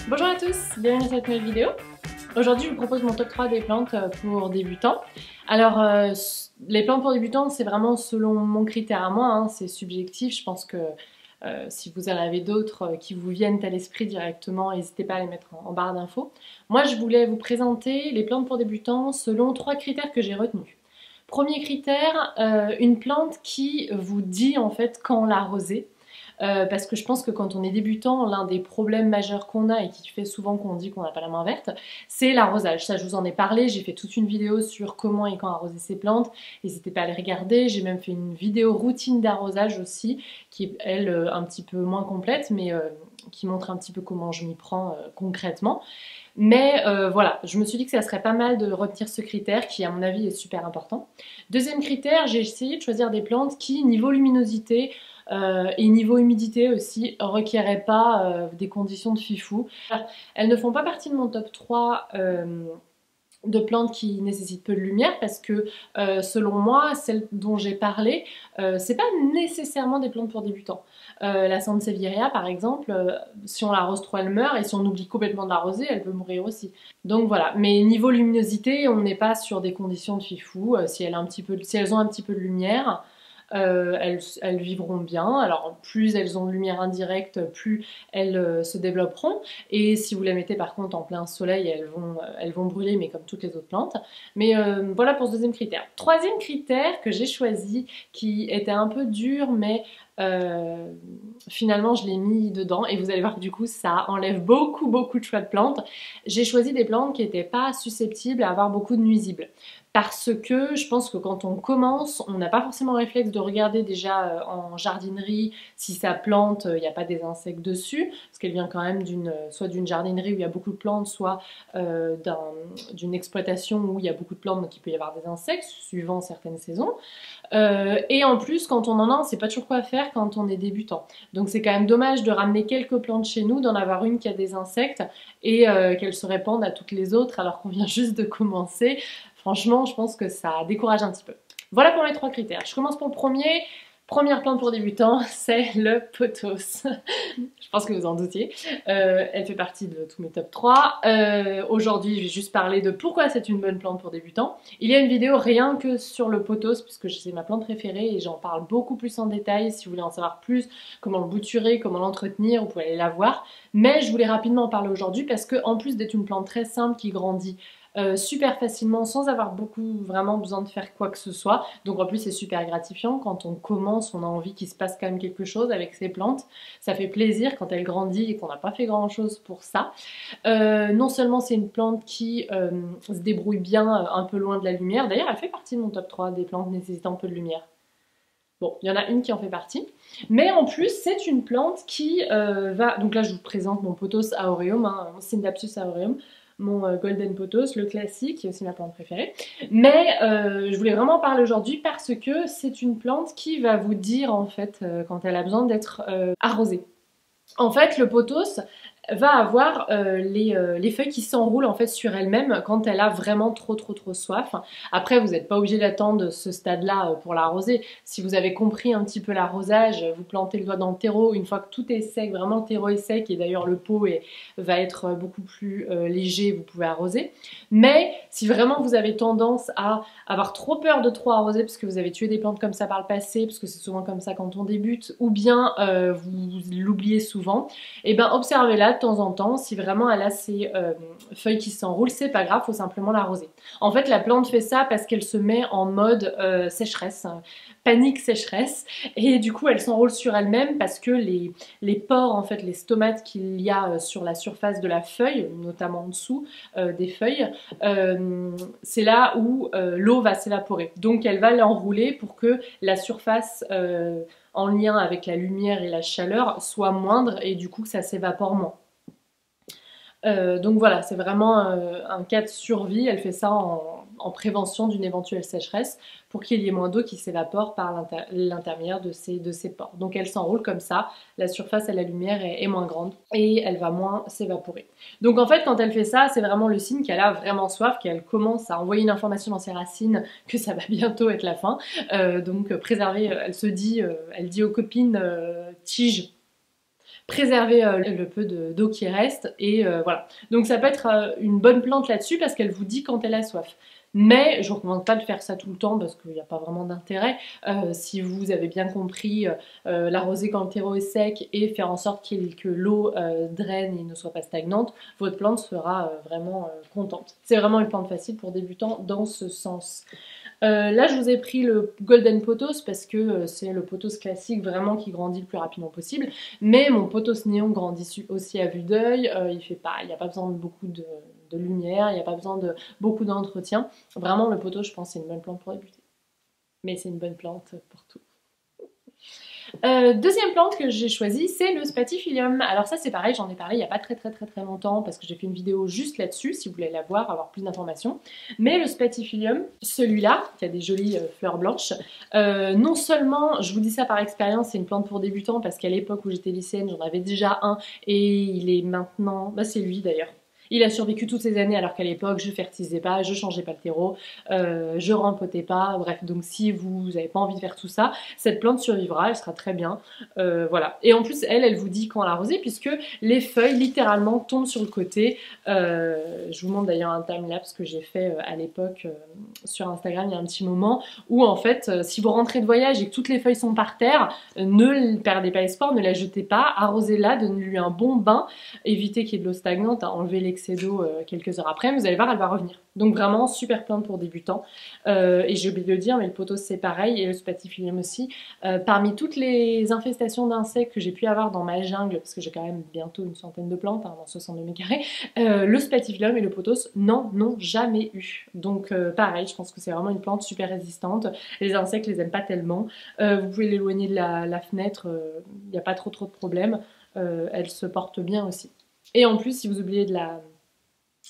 Bonjour à tous, bienvenue dans cette nouvelle vidéo. Aujourd'hui, je vous propose mon top 3 des plantes pour débutants. Alors, les plantes pour débutants, c'est vraiment selon mon critère à moi, hein, c'est subjectif. Je pense que si vous en avez d'autres qui vous viennent à l'esprit directement, n'hésitez pas à les mettre en barre d'infos. Moi, je voulais vous présenter les plantes pour débutants selon 3 critères que j'ai retenus. Premier critère, une plante qui vous dit en fait quand l'arroser. Parce que je pense que quand on est débutant, l'un des problèmes majeurs qu'on a et qui fait souvent qu'on dit qu'on n'a pas la main verte, c'est l'arrosage. Ça, je vous en ai parlé, j'ai fait toute une vidéo sur comment et quand arroser ses plantes. N'hésitez pas à les regarder. J'ai même fait une vidéo routine d'arrosage aussi, qui est, elle, un petit peu moins complète, mais qui montre un petit peu comment je m'y prends concrètement. Mais voilà, je me suis dit que ça serait pas mal de retenir ce critère qui, à mon avis, est super important. Deuxième critère, j'ai essayé de choisir des plantes qui, niveau luminosité, et niveau humidité aussi, requieraient pas des conditions de fifou. Elles ne font pas partie de mon top 3 de plantes qui nécessitent peu de lumière parce que selon moi, celles dont j'ai parlé, c'est pas nécessairement des plantes pour débutants. La Sansevieria par exemple, si on l'arrose trop elle meurt et si on oublie complètement de l'arroser, elle peut mourir aussi. Donc voilà, mais niveau luminosité, on n'est pas sur des conditions de fifou. Si elles ont un petit peu de lumière, elles vivront bien. Alors plus elles ont de lumière indirecte, plus elles se développeront. Et si vous les mettez par contre en plein soleil, elles vont brûler, mais comme toutes les autres plantes. Mais voilà pour ce deuxième critère. Troisième critère que j'ai choisi, qui était un peu dur, mais finalement je l'ai mis dedans et vous allez voir que du coup ça enlève beaucoup de choix de plantes. J'ai choisi des plantes qui n'étaient pas susceptibles à avoir beaucoup de nuisibles. Parce que je pense que quand on commence, on n'a pas forcément le réflexe de regarder déjà en jardinerie si sa plante, il n'y a pas des insectes dessus, parce qu'elle vient quand même soit d'une jardinerie où il y a beaucoup de plantes, soit d'une exploitation où il y a beaucoup de plantes, donc il peut y avoir des insectes, suivant certaines saisons. Et en plus, quand on en a, on ne sait pas toujours quoi faire quand on est débutant. Donc c'est quand même dommage de ramener quelques plantes chez nous, d'en avoir une qui a des insectes et qu'elle se répande à toutes les autres alors qu'on vient juste de commencer. Franchement, je pense que ça décourage un petit peu. Voilà pour mes 3 critères. Je commence pour le premier. Première plante pour débutants, c'est le pothos. Je pense que vous en doutiez. Elle fait partie de tous mes top 3. Aujourd'hui, je vais juste parler de pourquoi c'est une bonne plante pour débutants. Il y a une vidéo rien que sur le pothos, puisque c'est ma plante préférée et j'en parle beaucoup plus en détail. Si vous voulez en savoir plus, comment le bouturer, comment l'entretenir, vous pouvez aller la voir. Mais je voulais rapidement en parler aujourd'hui parce que, en plus d'être une plante très simple qui grandit super facilement sans avoir vraiment besoin de faire quoi que ce soit. Donc en plus c'est super gratifiant quand on commence, on a envie qu'il se passe quand même quelque chose avec ces plantes. Ça fait plaisir quand elle grandit et qu'on n'a pas fait grand chose pour ça. Non seulement c'est une plante qui se débrouille bien un peu loin de la lumière, d'ailleurs elle fait partie de mon top 3 des plantes nécessitant un peu de lumière. Bon, il y en a une qui en fait partie. Mais en plus, c'est une plante qui va... Donc là, je vous présente mon pothos aureum, hein, Scindapsus aureum, mon golden pothos, le classique, qui est aussi ma plante préférée. Mais je voulais vraiment en parler aujourd'hui parce que c'est une plante qui va vous dire, en fait, quand elle a besoin d'être arrosée. En fait, le pothos va avoir les feuilles qui s'enroulent en fait sur elles-mêmes quand elle a vraiment trop soif. Après, vous n'êtes pas obligé d'attendre ce stade-là pour l'arroser. Si vous avez compris un petit peu l'arrosage, vous plantez le doigt dans le terreau. Une fois que tout est sec, vraiment le terreau est sec et d'ailleurs le pot va être beaucoup plus léger, vous pouvez arroser. Mais si vraiment vous avez tendance à avoir trop peur de trop arroser parce que vous avez tué des plantes comme ça par le passé, parce que c'est souvent comme ça quand on débute, ou bien vous l'oubliez souvent, et ben observez-la de temps en temps. Si vraiment elle a ses feuilles qui s'enroulent, c'est pas grave, faut simplement l'arroser. En fait, la plante fait ça parce qu'elle se met en mode sécheresse, panique sécheresse, et du coup elle s'enroule sur elle-même parce que les pores, en fait, les stomates qu'il y a sur la surface de la feuille, notamment en dessous des feuilles, c'est là où l'eau va s'évaporer. Donc elle va l'enrouler pour que la surface en lien avec la lumière et la chaleur soit moindre et du coup que ça s'évapore moins. Donc voilà, c'est vraiment un cas de survie. Elle fait ça en prévention d'une éventuelle sécheresse pour qu'il y ait moins d'eau qui s'évapore par l'intermédiaire de ces pores. Donc elle s'enroule comme ça, la surface à la lumière est moins grande et elle va moins s'évaporer. Donc en fait, quand elle fait ça, c'est vraiment le signe qu'elle a vraiment soif, qu'elle commence à envoyer une information dans ses racines que ça va bientôt être la fin. Donc préserver, elle dit aux copines tiges, préserver le peu d'eau qui reste et voilà. Donc ça peut être une bonne plante là-dessus parce qu'elle vous dit quand elle a soif. Mais je ne vous recommande pas de faire ça tout le temps parce qu'il n'y a pas vraiment d'intérêt. Si vous avez bien compris, l'arroser quand le terreau est sec et faire en sorte que l'eau draine et ne soit pas stagnante, votre plante sera vraiment contente. C'est vraiment une plante facile pour débutants dans ce sens. Là, je vous ai pris le Golden Pothos parce que c'est le pothos classique vraiment qui grandit le plus rapidement possible. Mais mon pothos néon grandit aussi à vue d'œil. Il n'y a pas besoin de beaucoup de lumière, il n'y a pas besoin de beaucoup d'entretien. Vraiment, le pothos, je pense, c'est une bonne plante pour débuter. Mais c'est une bonne plante pour tout. Deuxième plante que j'ai choisie, c'est le Spathiphyllum. Alors ça c'est pareil, j'en ai parlé il n'y a pas très longtemps parce que j'ai fait une vidéo juste là-dessus, si vous voulez la voir, avoir plus d'informations. Mais le Spathiphyllum, celui-là, qui a des jolies fleurs blanches, non seulement, je vous dis ça par expérience, c'est une plante pour débutants parce qu'à l'époque où j'étais lycéenne, j'en avais déjà un et il est maintenant, c'est lui d'ailleurs. Il a survécu toutes ces années alors qu'à l'époque je fertilisais pas, je changeais pas le terreau, je rempotais pas, bref. Donc si vous n'avez pas envie de faire tout ça, cette plante survivra, elle sera très bien. Voilà. Et en plus elle vous dit quand l'arroser puisque les feuilles littéralement tombent sur le côté. Je vous montre d'ailleurs un timelapse que j'ai fait à l'époque sur Instagram il y a un petit moment où en fait si vous rentrez de voyage et que toutes les feuilles sont par terre, ne perdez pas espoir, ne la jetez pas, arrosez-la, donnez-lui un bon bain, évitez qu'il y ait de l'eau stagnante, enlevez l'excès d'eau quelques heures après, mais vous allez voir, elle va revenir. Donc vraiment, super plante pour débutants. Et j'ai oublié de le dire, mais le pothos c'est pareil, et le Spathiphyllum aussi. Parmi toutes les infestations d'insectes que j'ai pu avoir dans ma jungle, parce que j'ai quand même bientôt une centaine de plantes, dans 62 mètres carrés, le Spathiphyllum et le pothos n'en ont jamais eu. Donc pareil, je pense que c'est vraiment une plante super résistante. Les insectes les aiment pas tellement. Vous pouvez l'éloigner de la fenêtre, il n'y a pas trop de problèmes. Elle se porte bien aussi. Et en plus, si vous oubliez de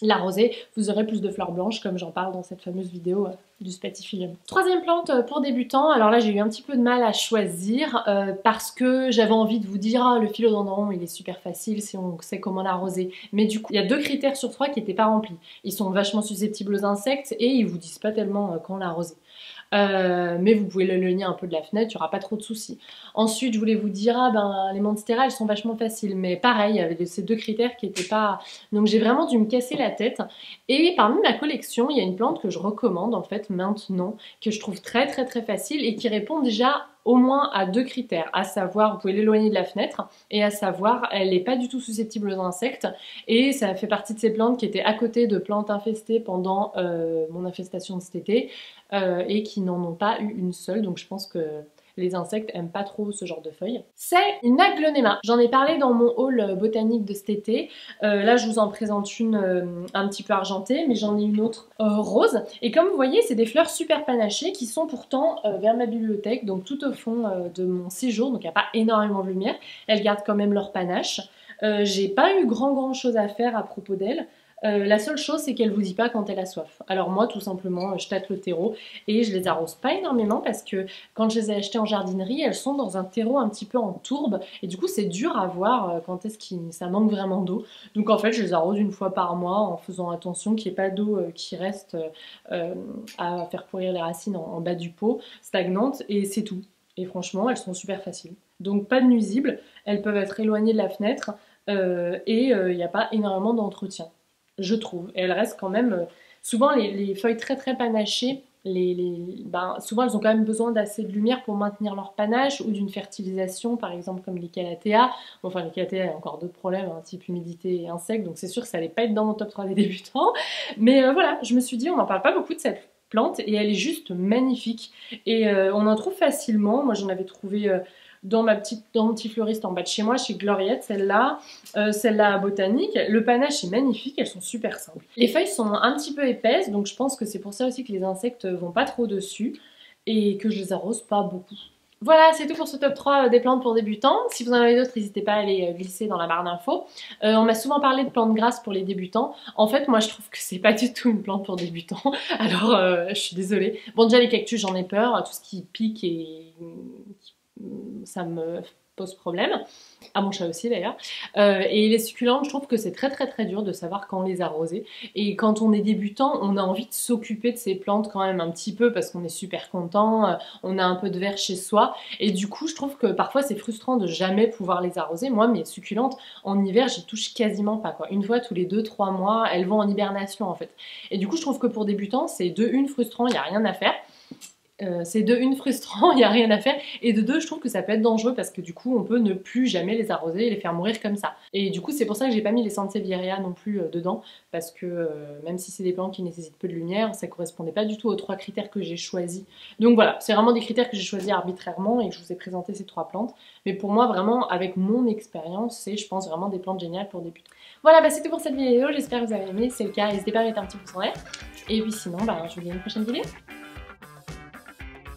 l'arroser, vous aurez plus de fleurs blanches comme j'en parle dans cette fameuse vidéo du Spathiphyllum. Troisième plante pour débutants, alors là j'ai eu un petit peu de mal à choisir parce que j'avais envie de vous dire le philodendron il est super facile si on sait comment l'arroser, mais du coup il y a 2 critères sur 3 qui n'étaient pas remplis. Ils sont vachement susceptibles aux insectes et ils vous disent pas tellement quand l'arroser. Mais vous pouvez l'éloigner un peu de la fenêtre, il n'y aura pas trop de soucis. Ensuite, je voulais vous dire, les monstera, elles sont vachement faciles, mais pareil, il y avait ces 2 critères qui n'étaient pas... Donc j'ai vraiment dû me casser la tête. Et parmi ma collection, il y a une plante que je recommande en fait maintenant, que je trouve très facile et qui répond déjà au moins à 2 critères, à savoir, vous pouvez l'éloigner de la fenêtre, et à savoir, elle n'est pas du tout susceptible aux insectes, et ça fait partie de ces plantes qui étaient à côté de plantes infestées pendant mon infestation de cet été, et qui n'en ont pas eu une seule, donc je pense que les insectes aiment pas trop ce genre de feuilles. C'est une aglaonema. J'en ai parlé dans mon haul botanique de cet été. Là, je vous en présente une un petit peu argentée, mais j'en ai une autre rose. Et comme vous voyez, c'est des fleurs super panachées qui sont pourtant vers ma bibliothèque, donc tout au fond de mon séjour, donc il n'y a pas énormément de lumière. Elles gardent quand même leur panache. J'ai pas eu grand chose à faire à propos d'elles. La seule chose, c'est qu'elle vous dit pas quand elle a soif. Alors moi, tout simplement, je tâte le terreau et je les arrose pas énormément parce que quand je les ai achetées en jardinerie, elles sont dans un terreau un petit peu en tourbe et du coup, c'est dur à voir quand est-ce que ça manque vraiment d'eau. Donc en fait, je les arrose une fois par mois en faisant attention qu'il n'y ait pas d'eau qui reste à faire pourrir les racines en bas du pot, stagnante, et c'est tout. Et franchement, elles sont super faciles. Donc pas de nuisibles, elles peuvent être éloignées de la fenêtre et il n'y a pas énormément d'entretien, je trouve. Et elles restent quand même... souvent, les feuilles très panachées, souvent elles ont quand même besoin d'assez de lumière pour maintenir leur panache ou d'une fertilisation, par exemple comme les calathea. Enfin, les calathea, il y a encore d'autres problèmes, type humidité et insectes, donc c'est sûr que ça n'allait pas être dans mon top 3 des débutants. Mais voilà, je me suis dit, on n'en parle pas beaucoup de cette plante et elle est juste magnifique. Et on en trouve facilement. Moi, j'en avais trouvé... dans mon petit fleuriste en bas de chez moi, chez Gloriette, celle-là botanique. Le panache est magnifique, elles sont super simples. Les feuilles sont un petit peu épaisses, donc je pense que c'est pour ça aussi que les insectes vont pas trop dessus et que je les arrose pas beaucoup. Voilà, c'est tout pour ce top 3 des plantes pour débutants. Si vous en avez d'autres, n'hésitez pas à les glisser dans la barre d'infos. On m'a souvent parlé de plantes grasses pour les débutants. En fait, moi, je trouve que c'est pas du tout une plante pour débutants. Alors, je suis désolée. Bon, déjà, les cactus, j'en ai peur. Tout ce qui pique et... ça me pose problème, à mon chat aussi d'ailleurs. Et les succulentes, je trouve que c'est très dur de savoir quand les arroser. Et quand on est débutant, on a envie de s'occuper de ces plantes quand même un petit peu parce qu'on est super content, on a un peu de verre chez soi. Et du coup, je trouve que parfois c'est frustrant de jamais pouvoir les arroser. Moi, mes succulentes, en hiver, j'y touche quasiment pas, quoi. Une fois tous les 2-3 mois, elles vont en hibernation en fait. Et du coup, je trouve que pour débutants, c'est de une frustrant, il n'y a rien à faire. C'est de une frustrant, il n'y a rien à faire, et de deux je trouve que ça peut être dangereux parce que du coup on peut ne plus jamais les arroser et les faire mourir comme ça. Et du coup c'est pour ça que j'ai pas mis les Sansevieria non plus dedans, parce que même si c'est des plantes qui nécessitent peu de lumière, ça correspondait pas du tout aux 3 critères que j'ai choisis. Donc voilà, c'est vraiment des critères que j'ai choisis arbitrairement et que je vous ai présenté ces 3 plantes. Mais pour moi vraiment avec mon expérience, c'est je pense vraiment des plantes géniales pour débuter. Voilà, bah c'est tout pour cette vidéo, j'espère que vous avez aimé, si c'est le cas n'hésitez pas à mettre un petit pouce en l'air. Et puis sinon, bah, je vous dis à une prochaine vidéo.